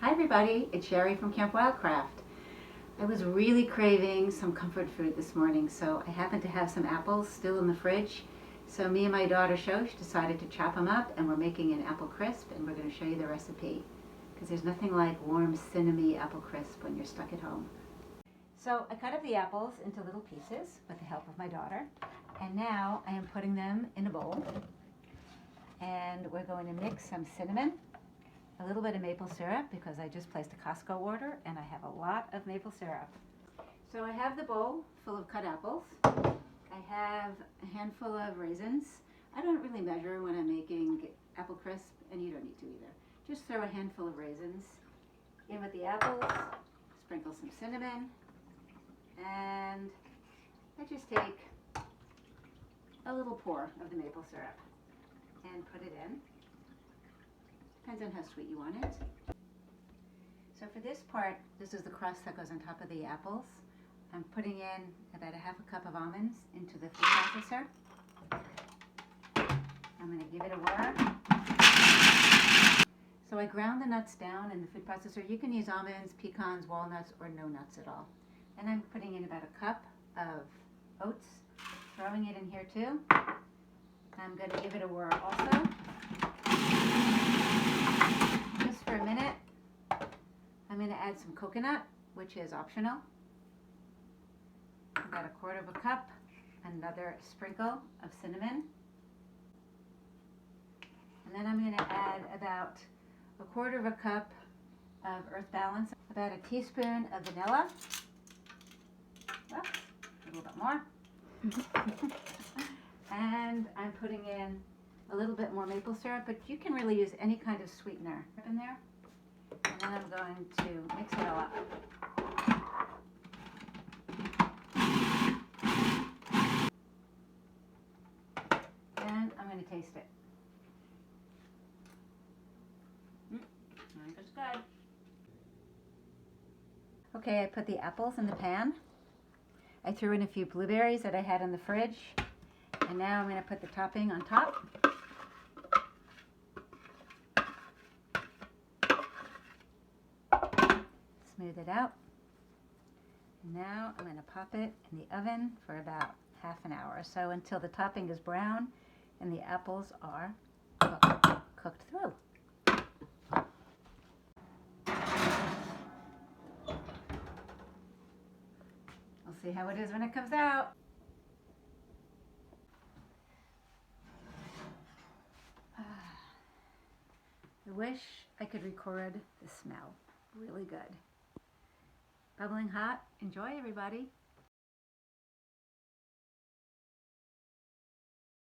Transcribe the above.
Hi everybody, it's Sherry from Camp Wildcraft. I was really craving some comfort food this morning, so I happened to have some apples still in the fridge. So me and my daughter Shosh decided to chop them up, and we're making an apple crisp, and we're going to show you the recipe. Because there's nothing like warm, cinnamony apple crisp when you're stuck at home. So I cut up the apples into little pieces with the help of my daughter, and now I am putting them in a bowl. And we're going to mix some cinnamon, a little bit of maple syrup, because I just placed a Costco order and I have a lot of maple syrup. So I have the bowl full of cut apples. I have a handful of raisins. I don't really measure when I'm making apple crisp, and you don't need to either. Just throw a handful of raisins in with the apples, sprinkle some cinnamon, and I just take a little pour of the maple syrup and put it in. Depends on how sweet you want it. So for this part, this is the crust that goes on top of the apples. I'm putting in about a half a cup of almonds into the food processor. I'm going to give it a whirl. So I ground the nuts down in the food processor. You can use almonds, pecans, walnuts, or no nuts at all. And I'm putting in about a cup of oats, throwing it in here too. I'm going to give it a whirl also. Just for a minute. I'm going to add some coconut, which is optional. About a quarter of a cup, another sprinkle of cinnamon. And then I'm going to add about a quarter of a cup of Earth Balance, about a teaspoon of vanilla. Well, a little bit more. And I'm putting in a little bit more maple syrup, but you can really use any kind of sweetener in there. And then I'm going to mix it all up. And I'm going to taste it. That's good. Okay, I put the apples in the pan. I threw in a few blueberries that I had in the fridge. And now I'm going to put the topping on top. Smooth it out. And now I'm going to pop it in the oven for about half an hour or so, until the topping is brown and the apples are cooked through. We'll see how it is when it comes out. I wish I could record the smell. Really good. Bubbling hot. Enjoy, everybody.